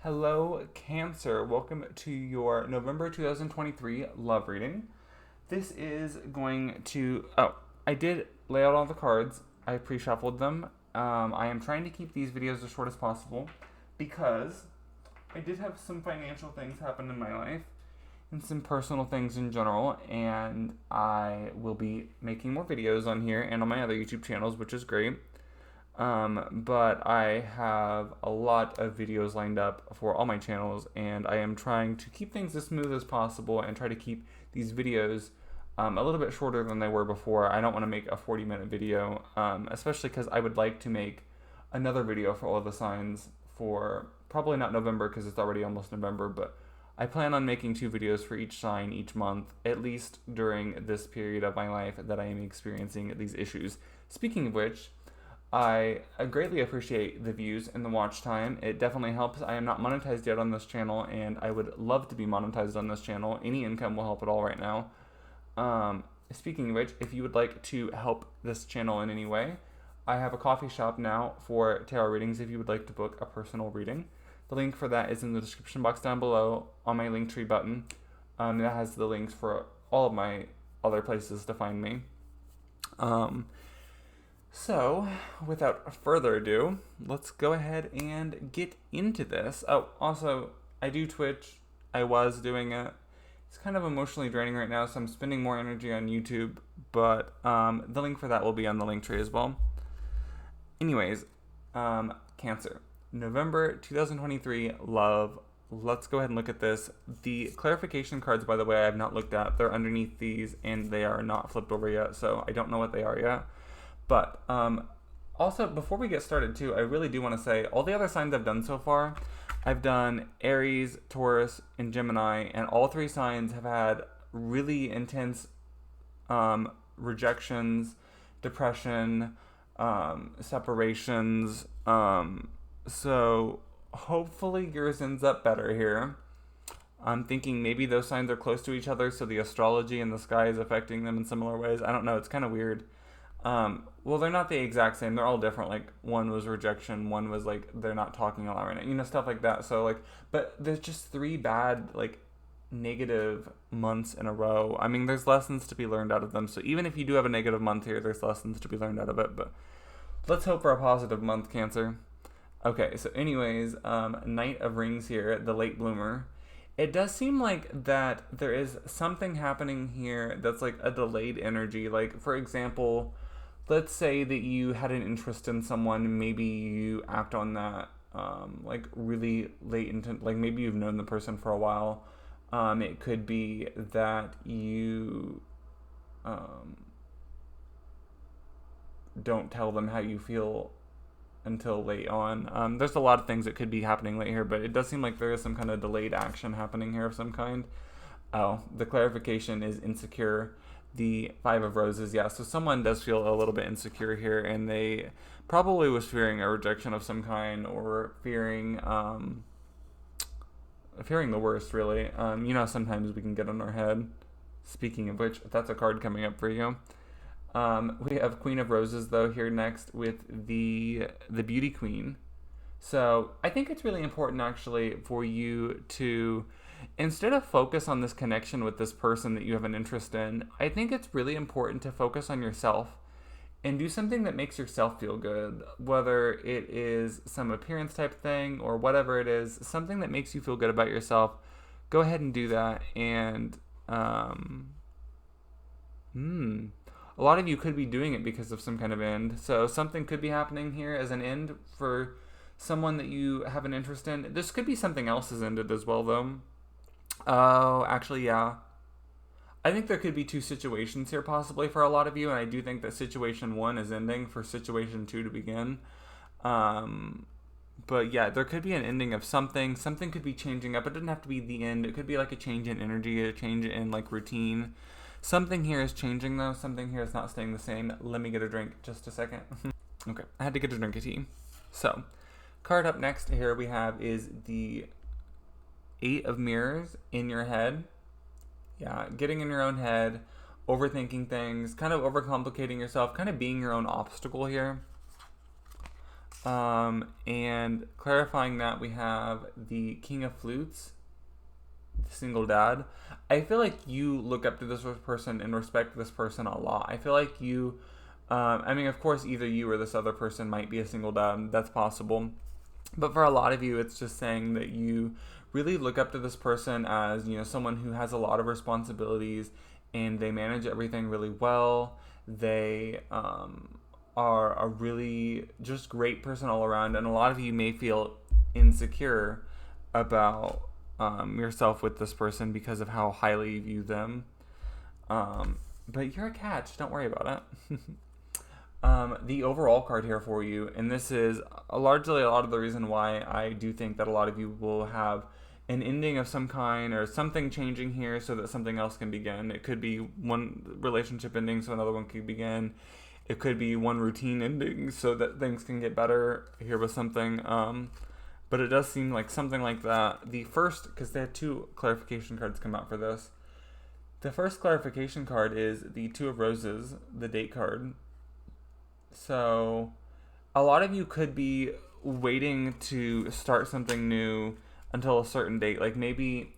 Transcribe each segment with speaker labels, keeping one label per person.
Speaker 1: Hello, Cancer. Welcome to your November 2023 love reading. This is going to. Oh, I did lay out all the cards. I pre shuffled them. I am trying to keep these videos as short as possible because I did have some financial things happen in my life and some personal things in general, and I will be making more videos on here and on my other YouTube channels, which is great. But I have a lot of videos lined up for all my channels, and I am trying to keep things as smooth as possible and try to keep these videos a little bit shorter than they were before. I don't want to make a 40-minute video, especially because I would like to make another video for all of the signs for probably not November because it's already almost November, but I plan on making 2 videos for each sign each month, at least during this period of my life that I am experiencing these issues. Speaking of which, I greatly appreciate the views and the watch time. It definitely helps. I am not monetized yet on this channel, and I would love to be monetized on this channel. Any income will help at all right now. Speaking of which, if you would like to help this channel in any way, I have a coffee shop now for tarot readings if you would like to book a personal reading. The link for that is in the description box down below on my Linktree button. That has the links for all of my other places to find me. So, without further ado, let's go ahead and get into this. Oh, also, I do Twitch. I was doing it. It's kind of emotionally draining right now, so I'm spending more energy on YouTube, but the link for that will be on the link tree as well. Anyways, Cancer. November 2023, love. Let's go ahead and look at this. The clarification cards, by the way, I have not looked at. They're underneath these, and they are not flipped over yet, so I don't know what they are yet. But also, before we get started, too, I really do want to say all the other signs I've done so far, I've done Aries, Taurus, and Gemini, and all 3 signs have had really intense rejections, depression, separations. So hopefully yours ends up better here. I'm thinking maybe those signs are close to each other, so the astrology in the sky is affecting them in similar ways. I don't know. It's kind of weird. Well, they're not the exact same. They're all different. Like, one was rejection, one was, like, they're not talking a lot right now. You know, stuff like that. So, like, but there's just 3 bad, like, negative months in a row. I mean, there's lessons to be learned out of them. So even if you do have a negative month here, there's lessons to be learned out of it. But let's hope for a positive month, Cancer. Okay, so anyways, Knight of Rings here, the late bloomer. It does seem like that there is something happening here that's, like, a delayed energy. Like, for example, let's say that you had an interest in someone, maybe you act on that, like, really late into, like, maybe you've known the person for a while. It could be that you, don't tell them how you feel until late on. There's a lot of things that could be happening late here, but it does seem like there is some kind of delayed action happening here of some kind. Oh, the clarification is insecure. The 5 of Roses, yeah. So someone does feel a little bit insecure here, and they probably was fearing a rejection of some kind, or fearing the worst, really. You know, sometimes we can get in our head. Speaking of which, that's a card coming up for you. We have Queen of Roses, though, here next with the Beauty Queen. So I think it's really important, actually, for you to, instead of focus on this connection with this person that you have an interest in, I think it's really important to focus on yourself and do something that makes yourself feel good, whether it is some appearance type thing or whatever it is, something that makes you feel good about yourself. Go ahead and do that. And a lot of you could be doing it because of some kind of end. So something could be happening here as an end for someone that you have an interest in. This could be something else has ended as well, though. Oh, actually, yeah. I think there could be 2 situations here possibly for a lot of you, and I do think that situation 1 is ending for situation 2 to begin. But yeah, there could be an ending of something. Something could be changing up. It doesn't have to be the end. It could be like a change in energy, a change in, like, routine. Something here is changing, though. Something here is not staying the same. Let me get a drink just a second. Okay, I had to get a drink of tea. So, card up next here we have is the 8 of Mirrors in your head. Yeah, getting in your own head, overthinking things, kind of overcomplicating yourself, kind of being your own obstacle here. And clarifying that, we have the King of Flutes, the single dad. I feel like you look up to this person and respect this person a lot. I feel like you, I mean, of course, either you or this other person might be a single dad. That's possible. But for a lot of you, it's just saying that you really look up to this person as, someone who has a lot of responsibilities and they manage everything really well. They are a really just great person all around. And a lot of you may feel insecure about yourself with this person because of how highly you view them. But you're a catch. Don't worry about it. The overall card here for you, and this is largely a lot of the reason why I do think that a lot of you will have an ending of some kind or something changing here so that something else can begin. It could be one relationship ending so another one can begin. It could be one routine ending so that things can get better here with something. But it does seem like something like that. The first, because they had two clarification cards come out for this. The first clarification card is the Two of Roses, the date card. So a lot of you could be waiting to start something new until a certain date. Like maybe,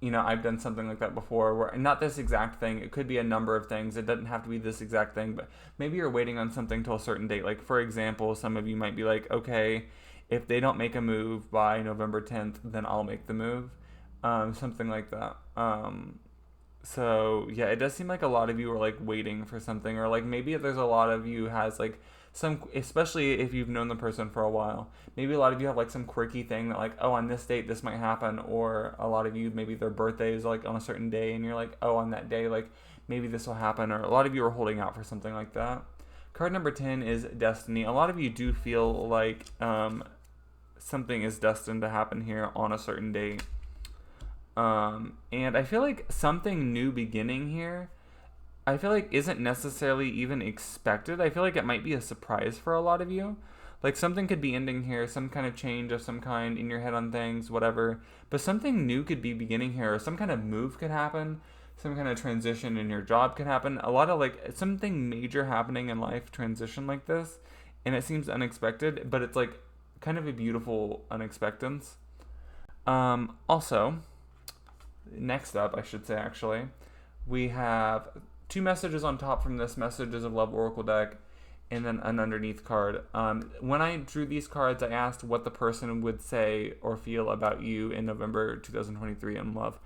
Speaker 1: I've done something like that before where not this exact thing. It could be a number of things. It doesn't have to be this exact thing, but maybe you're waiting on something till a certain date. Like for example, some of you might be like, okay, if they don't make a move by November 10th, then I'll make the move. Something like that. So yeah, it does seem like a lot of you are like waiting for something, or like maybe there's a lot of you has like some, especially if you've known the person for a while, maybe a lot of you have like some quirky thing that like, oh, on this date this might happen, or a lot of you maybe their birthday is like on a certain day and you're like, oh, on that day like maybe this will happen, or a lot of you are holding out for something like that. Card number 10 is Destiny. A lot of you do feel like something is destined to happen here on a certain date. And I feel like something new beginning here, I feel like isn't necessarily even expected. I feel like it might be a surprise for a lot of you. Like something could be ending here, some kind of change of some kind in your head on things, whatever. But something new could be beginning here, or some kind of move could happen, some kind of transition in your job could happen. A lot of like something major happening in life transition like this, and it seems unexpected, but it's like kind of a beautiful unexpectance. Also, next up, I should say actually, we have two messages on top from this Messages of Love Oracle deck, and then an underneath card. When I drew these cards, I asked what the person would say or feel about you in November 2023 in love,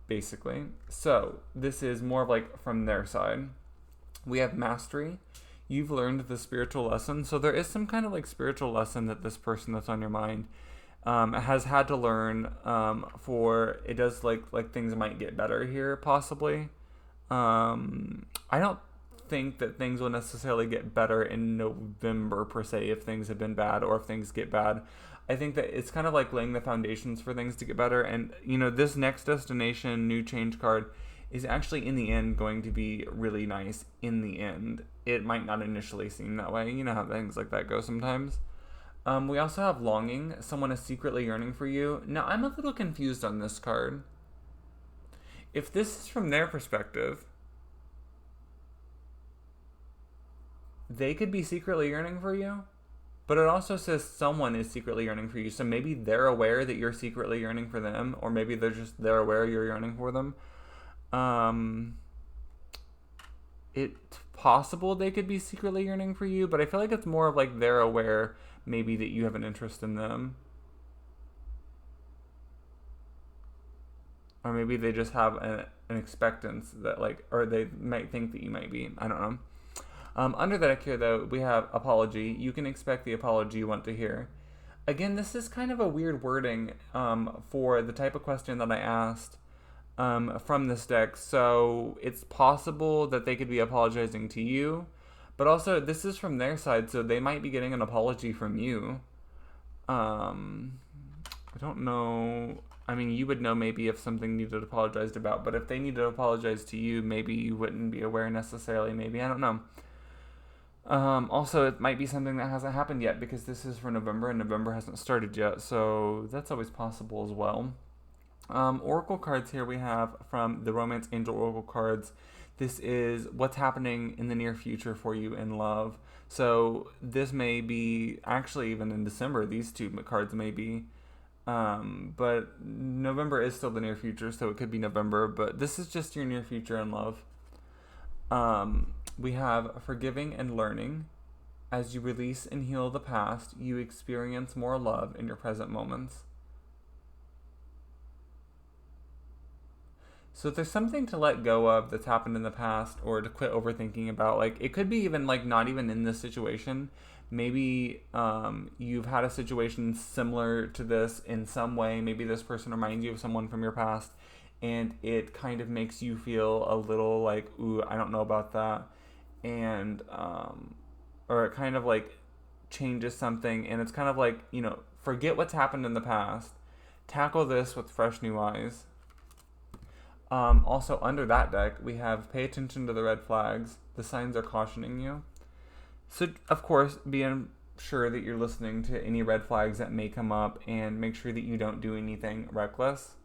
Speaker 1: basically. So this is more of like from their side. We have Mastery. You've learned the spiritual lesson. So there is some kind of like spiritual lesson that this person that's on your mind has had to learn. For it does like things might get better here possibly. I don't think that things will necessarily get better in November per se if things have been bad or if things get bad. I think that it's kind of like laying the foundations for things to get better. And this next destination new change card is actually in the end going to be really nice in the end. It might not initially seem that way. You know how things like that go sometimes. We also have Longing. Someone is secretly yearning for you. Now, I'm a little confused on this card. If this is from their perspective, they could be secretly yearning for you, but it also says someone is secretly yearning for you. So maybe they're aware that you're secretly yearning for them, or maybe they're aware you're yearning for them. It's possible they could be secretly yearning for you, but I feel like it's more of like they're aware maybe that you have an interest in them. Or maybe they just have an expectance that like, or they might think that you might be. I don't know. Under the deck here, though, we have Apology. You can expect the apology you want to hear. Again, this is kind of a weird wording for the type of question that I asked from this deck. So it's possible that they could be apologizing to you, but also this is from their side, so they might be getting an apology from you. I don't know. I mean, you would know maybe if something needed apologized about, but if they need to apologize to you, maybe you wouldn't be aware necessarily. Maybe, I don't know. Also, it might be something that hasn't happened yet because this is for November and November hasn't started yet, so that's always possible as well. Oracle cards here we have from the Romance Angel Oracle cards. This is what's happening in the near future for you in love. So this may be actually even in December. These two cards may be, but November is still the near future, so it could be November. But this is just your near future in love. We have forgiving and learning. As you release and heal the past, you experience more love in your present moments. So if there's something to let go of that's happened in the past or to quit overthinking about, like it could be even like not even in this situation. Maybe you've had a situation similar to this in some way. Maybe this person reminds you of someone from your past and it kind of makes you feel a little like, ooh, I don't know about that. And, or it kind of like changes something and it's kind of like, forget what's happened in the past. Tackle this with fresh new eyes. Also, under that deck, we have pay attention to the red flags. The signs are cautioning you. So, of course, be sure that you're listening to any red flags that may come up and make sure that you don't do anything reckless.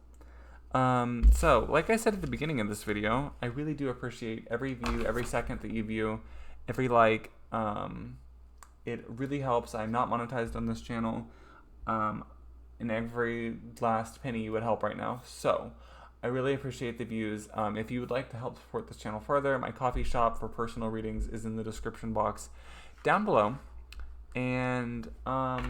Speaker 1: So, like I said at the beginning of this video, I really do appreciate every view, every second that you view, every like. It really helps. I'm not monetized on this channel. And every last penny would help right now. So, I really appreciate the views. If you would like to help support this channel further, my coffee shop for personal readings is in the description box down below. And I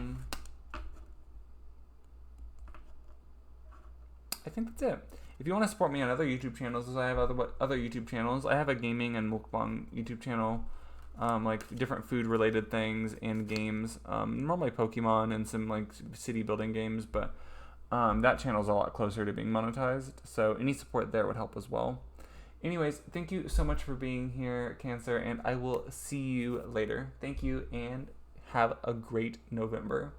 Speaker 1: think that's it. If you want to support me on other YouTube channels, as I have other YouTube channels, I have a gaming and mukbang YouTube channel, like different food related things and games, normally Pokemon and some like city building games, but that channel is a lot closer to being monetized, so any support there would help as well. Anyways, thank you so much for being here, Cancer, and I will see you later. Thank you, and have a great November.